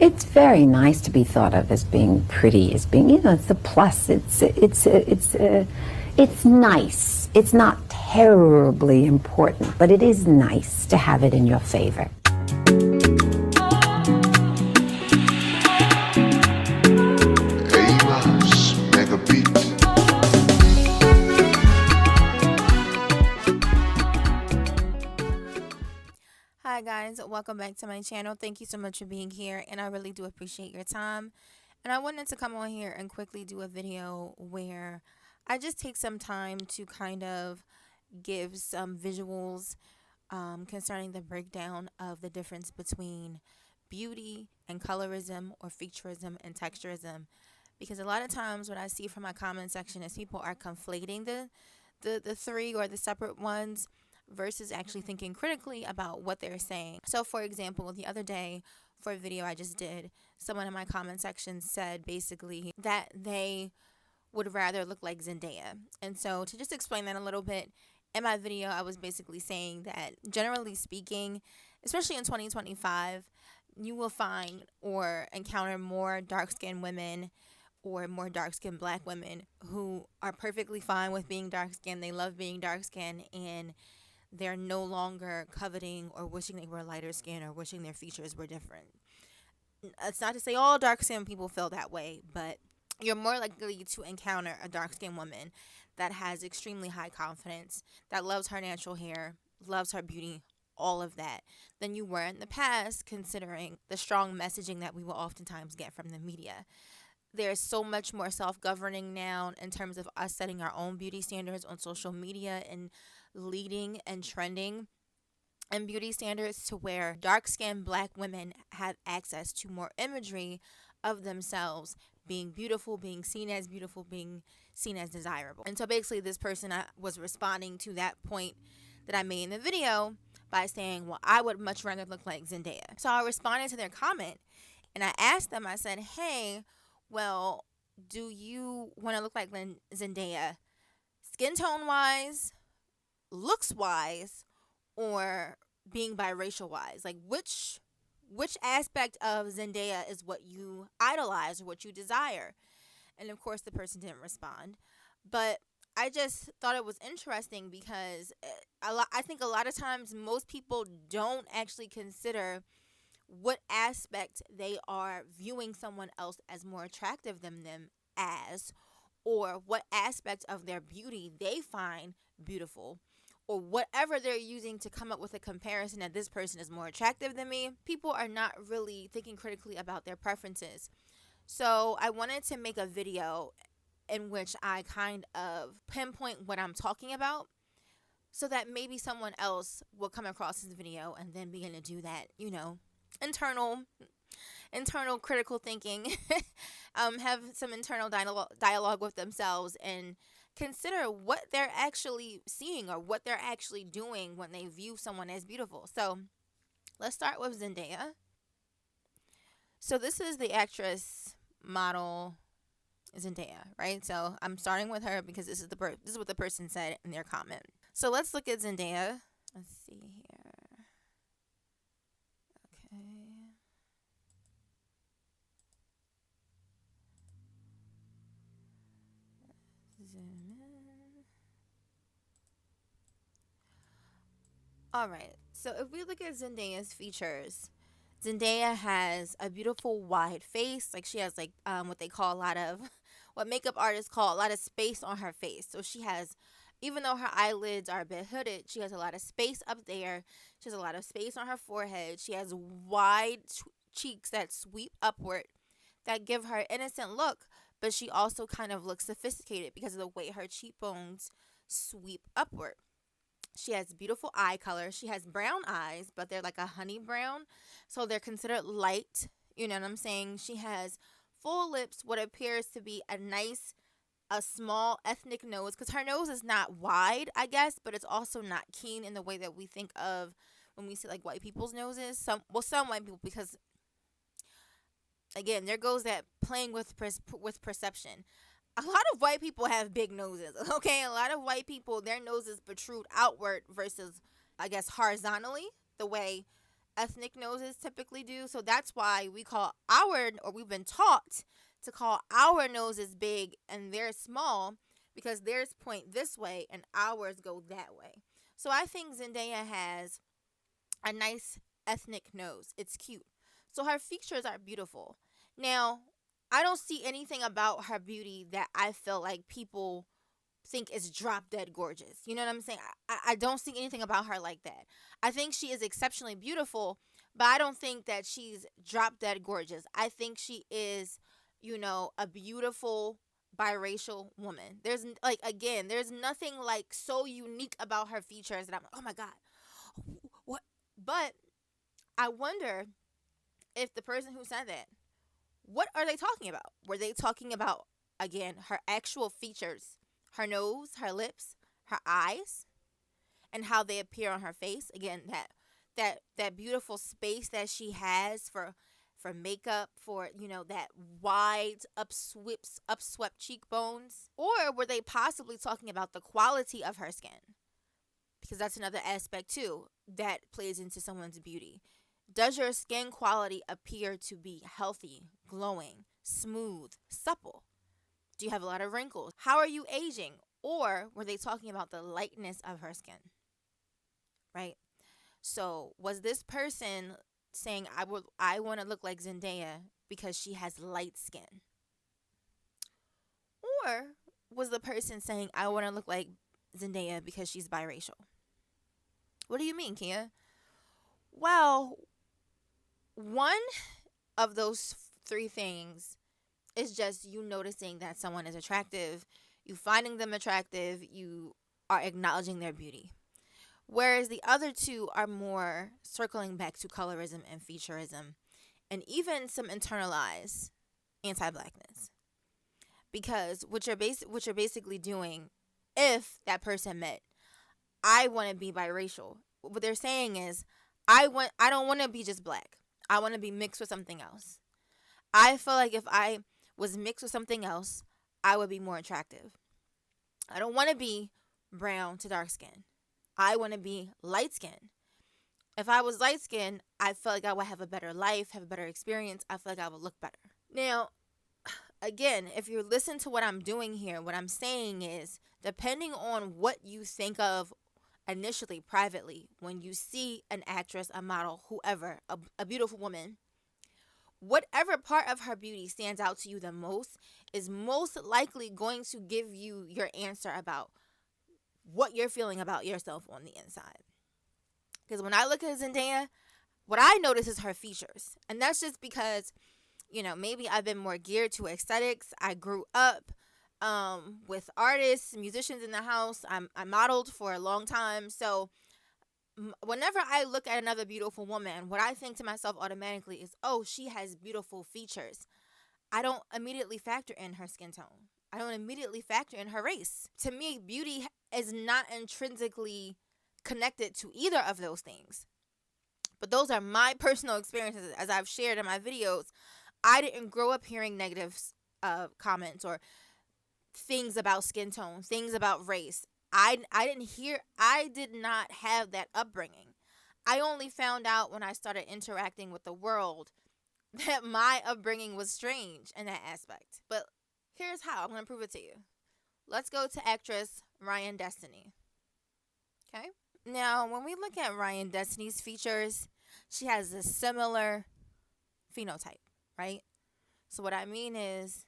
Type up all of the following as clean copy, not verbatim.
It's very nice to be thought of as being pretty, as being, it's a plus. It's nice. It's not terribly important, but it is nice to have it in your favor. Hi guys, welcome back to my channel. Thank you so much for being here, and I really do appreciate your time. And I wanted to come on here and quickly do a video where I just take some time to kind of give some visuals concerning the breakdown of the difference between beauty and colorism, or featureism and texturism. Because a lot of times what I see from my comment section is people are conflating the three, or the separate ones, versus actually thinking critically about what they're saying. So for example, the other day for a video I just did, someone in my comment section said basically that they would rather look like Zendaya. And so to just explain that a little bit, in my video I was basically saying that generally speaking, especially in 2025, you will find or encounter more dark-skinned women or more dark-skinned black women who are perfectly fine with being dark-skinned. They love being dark-skinned, and they're no longer coveting or wishing they were lighter skin or wishing their features were different. It's not to say all dark-skinned people feel that way, but you're more likely to encounter a dark-skinned woman that has extremely high confidence, that loves her natural hair, loves her beauty, all of that, than you were in the past, considering the strong messaging that we will oftentimes get from the media. There's so much more self-governing now in terms of us setting our own beauty standards on social media and leading and trending and beauty standards, to where dark-skinned black women have access to more imagery of themselves being beautiful, being seen as beautiful, being seen as desirable. And so basically this person was responding to that point that I made in the video by saying, well, I would much rather look like Zendaya. So I responded to their comment and I asked them, I said, hey, well, do you want to look like Zendaya skin tone wise, looks wise, or being biracial wise? Like which aspect of Zendaya is what you idolize or what you desire? And of course the person didn't respond, but I just thought it was interesting because I think a lot of times most people don't actually consider what aspect they are viewing someone else as more attractive than them as, or what aspect of their beauty they find beautiful, or whatever they're using to come up with a comparison that this person is more attractive than me. People are not really thinking critically about their preferences. So I wanted to make a video in which I kind of pinpoint what I'm talking about, so that maybe someone else will come across this video and then begin to do that, internal critical thinking, have some internal dialogue with themselves, and consider what they're actually seeing or what they're actually doing when they view someone as beautiful. So let's start with Zendaya. So this is the actress model Zendaya, right? So I'm starting with her because this is what the person said in their comment. So let's look at Zendaya. Let's see here. Okay. Zoom in. Alright, so if we look at Zendaya's features, Zendaya has a beautiful wide face. Like she has what they call what makeup artists call a lot of space on her face. So she has, even though her eyelids are a bit hooded, she has a lot of space up there. She has a lot of space on her forehead. She has wide cheeks that sweep upward, that give her an innocent look, but she also kind of looks sophisticated because of the way her cheekbones sweep upward. She has beautiful eye color. She has brown eyes, but they're like a honey brown, so they're considered light. You know what I'm saying? She has full lips, what appears to be a small ethnic nose, because her nose is not wide, I guess, but it's also not keen in the way that we think of when we see like white people's noses. Some white people, because again, there goes that playing with perception. A lot of white people have big noses, okay? A lot of white people, their noses protrude outward versus, I guess, horizontally, the way ethnic noses typically do. So that's why we've been taught to call our noses big and theirs small, because theirs point this way and ours go that way. So I think Zendaya has a nice ethnic nose. It's cute. So her features are beautiful. Now, I don't see anything about her beauty that I feel like people think is drop dead gorgeous. You know what I'm saying? I don't see anything about her like that. I think she is exceptionally beautiful, but I don't think that she's drop dead gorgeous. I think she is, a beautiful biracial woman. There's nothing like so unique about her features that I'm like, oh my God, what? But I wonder if the person who said that, what are they talking about? Were they talking about, again, her actual features, her nose, her lips, her eyes, and how they appear on her face? Again, that beautiful space that she has for makeup, for that wide upswept cheekbones, or were they possibly talking about the quality of her skin? Because that's another aspect too that plays into someone's beauty. Does your skin quality appear to be healthy, glowing, smooth, supple? Do you have a lot of wrinkles? How are you aging? Or were they talking about the lightness of her skin? Right? So, was this person saying I want to look like Zendaya because she has light skin? Or was the person saying I want to look like Zendaya because she's biracial? What do you mean, Kia? Well, one of those three things is just you noticing that someone is attractive, you finding them attractive, you are acknowledging their beauty. Whereas the other two are more circling back to colorism and featureism and even some internalized anti-blackness. Because what you're basically doing, if that person met, I want to be biracial. What they're saying is I don't want to be just black. I want to be mixed with something else. I feel like if I was mixed with something else, I would be more attractive. I don't want to be brown to dark skin. I want to be light skin. If I was light skin, I feel like I would have a better life, have a better experience. I feel like I would look better. Now, again, if you listen to what I'm doing here, what I'm saying is, depending on what you think of initially, privately, when you see an actress, a model, whoever, a beautiful woman, whatever part of her beauty stands out to you the most is most likely going to give you your answer about what you're feeling about yourself on the inside. Because when I look at Zendaya, what I notice is her features. And that's just because, maybe I've been more geared to aesthetics. I grew up with artists, musicians in the house. I modeled for a long time. So whenever I look at another beautiful woman, what I think to myself automatically is, oh, she has beautiful features. I don't immediately factor in her skin tone. I don't immediately factor in her race. To me, beauty is not intrinsically connected to either of those things. But those are my personal experiences. As I've shared in my videos, I didn't grow up hearing negative comments or things about skin tone, things about race. I did not have that upbringing. I only found out when I started interacting with the world that my upbringing was strange in that aspect. But here's how I'm going to prove it to you. Let's go to actress Ryan Destiny. Okay? Now, when we look at Ryan Destiny's features, she has a similar phenotype, right? So what I mean is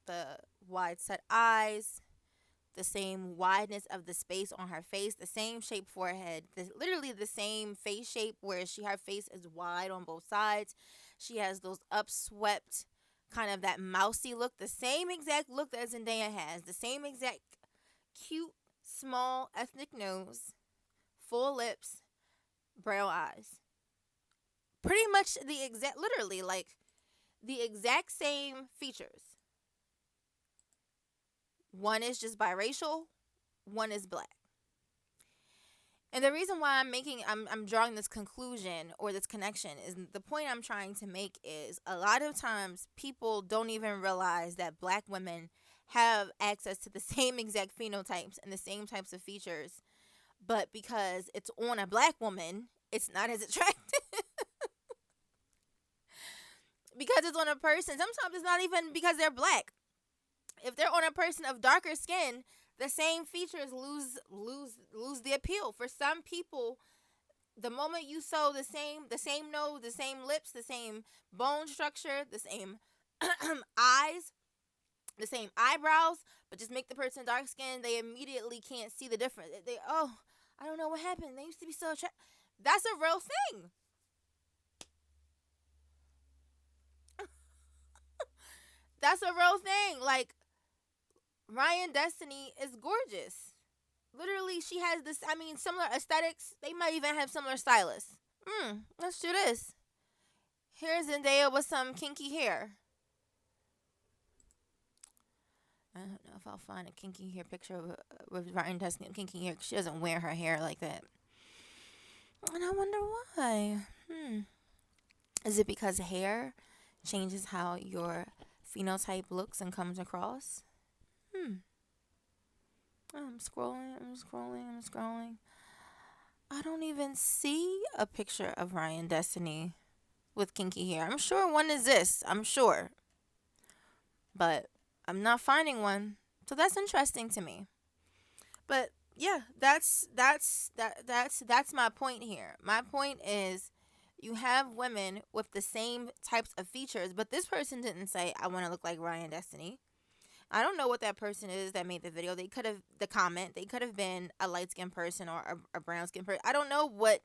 the wide set eyes, the same wideness of the space on her face, the same shape forehead, literally the same face shape where her face is wide on both sides. She has those upswept, kind of that mousy look, the same exact look that Zendaya has, the same exact cute, small, ethnic nose, full lips, brown eyes. Pretty much literally the exact same features. One is just biracial, one is black. And the reason why I'm drawing this conclusion or this connection is the point I'm trying to make is a lot of times people don't even realize that black women have access to the same exact phenotypes and the same types of features, but because it's on a black woman, it's not as attractive. because it's on a person. Sometimes it's not even because they're black. If they're on a person of darker skin, the same features lose the appeal. For some people, the moment you sew the same nose, the same lips, the same bone structure, the same eyes, the same eyebrows, but just make the person dark skinned, they immediately can't see the difference. They oh, I don't know what happened. They used to be so attractive. That's a real thing. That's a real thing. Like Ryan Destiny is gorgeous. Literally, she has this. I mean, similar aesthetics. They might even have similar stylists. Let's do this. Here's Zendaya with some kinky hair. I don't know if I'll find a kinky hair picture of with Ryan Destiny with kinky hair. 'Cause she doesn't wear her hair like that. And I wonder why. Is it because hair changes how your phenotype looks and comes across? I'm scrolling. I don't even see a picture of Ryan Destiny with kinky hair. I'm sure one exists. I'm sure. But I'm not finding one. So that's interesting to me. But yeah, that's my point here. My point is you have women with the same types of features, but this person didn't say I want to look like Ryan Destiny. I don't know what that person is that made the video. They could have the comment. They could have been a light skinned person or a brown skinned person. I don't know what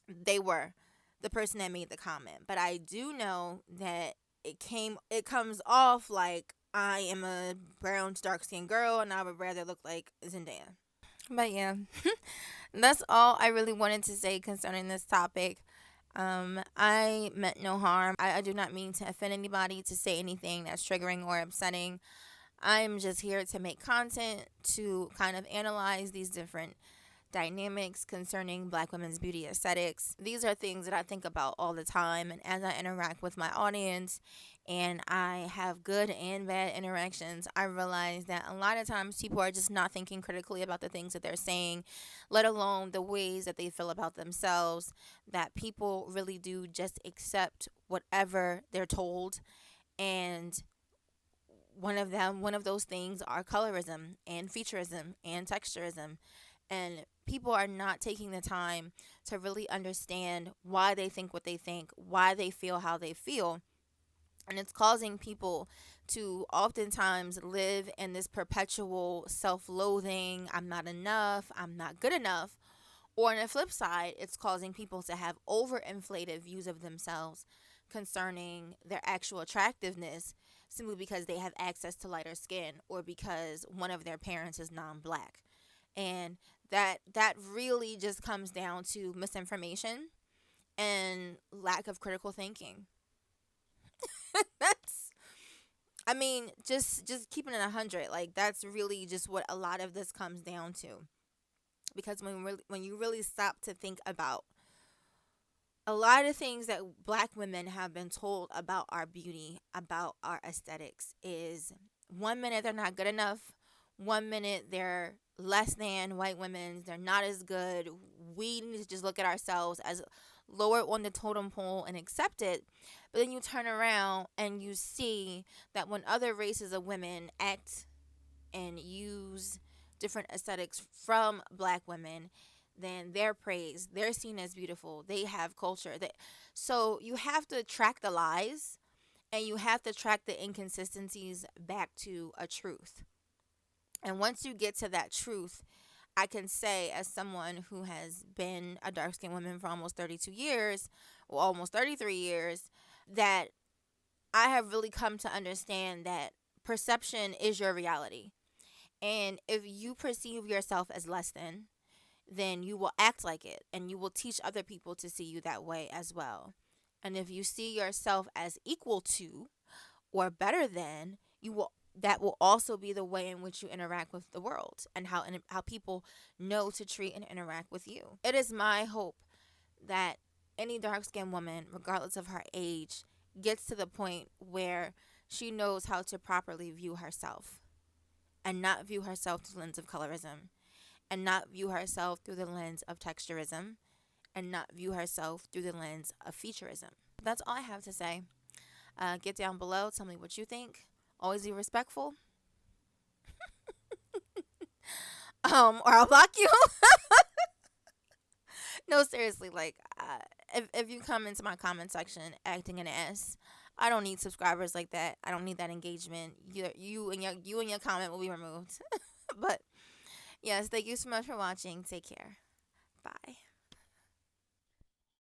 they were, the person that made the comment. But I do know that it comes off like I am a brown dark skinned girl and I would rather look like Zendaya. But yeah, that's all I really wanted to say concerning this topic. I meant no harm. I do not mean to offend anybody, to say anything that's triggering or upsetting. I'm just here to make content to kind of analyze these different dynamics concerning Black women's beauty aesthetics. These are things that I think about all the time, and as I interact with my audience and I have good and bad interactions, I realize that a lot of times people are just not thinking critically about the things that they're saying, let alone the ways that they feel about themselves, that people really do just accept whatever they're told. And one of those things are colorism and featureism and texturism. And people are not taking the time to really understand why they think what they think, why they feel how they feel. And it's causing people to oftentimes live in this perpetual self-loathing, I'm not enough, I'm not good enough. Or on the flip side, it's causing people to have overinflated views of themselves concerning their actual attractiveness simply because they have access to lighter skin or because one of their parents is non-black. And that really just comes down to misinformation and lack of critical thinking. That's I mean, just keeping it 100, like that's really just what a lot of this comes down to. Because when you really stop to think about a lot of things that Black women have been told about our beauty, about our aesthetics, is one minute they're not good enough, one minute they're less than white women, they're not as good. We need to just look at ourselves as lower on the totem pole and accept it. But then you turn around and you see that when other races of women act and use different aesthetics from Black women, then they're praised. They're seen as beautiful. They have culture. So you have to track the lies and you have to track the inconsistencies back to a truth. And once you get to that truth, I can say, as someone who has been a dark skinned woman for almost 32 years, or almost 33 years, that I have really come to understand that perception is your reality. And if you perceive yourself as less than, then you will act like it and you will teach other people to see you that way as well. And if you see yourself as equal to or better than, that will also be the way in which you interact with the world and how people know to treat and interact with you. It is my hope that any dark-skinned woman, regardless of her age, gets to the point where she knows how to properly view herself and not view herself through the lens of colorism and not view herself through the lens of texturism and not view herself through the lens of featureism. That's all I have to say. Get down below. Tell me what you think. Always be respectful. Or I'll block you. No, seriously, like, if you come into my comment section acting an ass, I don't need subscribers like that. I don't need that engagement. You and your comment will be removed. But yes, thank you so much for watching. Take care. Bye.